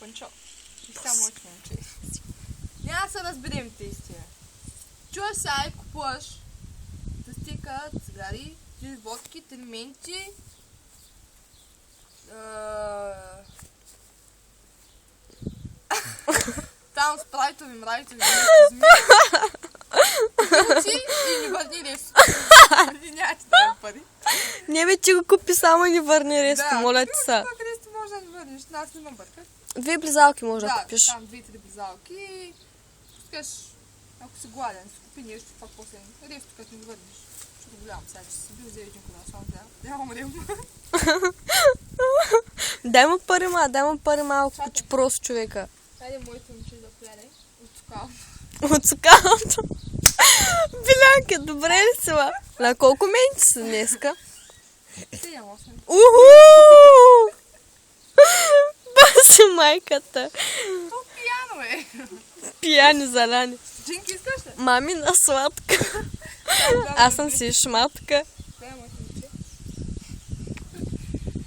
панчо. И сега моите момче. Няма се разберем те истина. Чуваш сега и купуваш да стика цигари, 3 водки, 3 менти, там спрайтови, мрайтови, змии и ни върни ресто. Няма ти трябва пари. Не бе, ти го купи само и ни върни ресто, моля ти са. Да, ресто може да ни върнеш, аз не ме бъркат. 2 близалки може да купиш. Да, там 2-3 близалки. Пускаш, ако си гладен, си купи нещо, това после ресто, като ни върнеш. Защото голям сега, че си бил за един кода, само да умрем. Дай му пари малко, че просто човека. Хайде моите момче да пляне от сокалото. От сокалото. Билянка, добре ли си, ма? На колко менти са днеска? 7-8. Уху! Баси майката. То пияно е. Пияни заляни. Джинки искаш ли? Мамина сладка. Аз съм си шматка.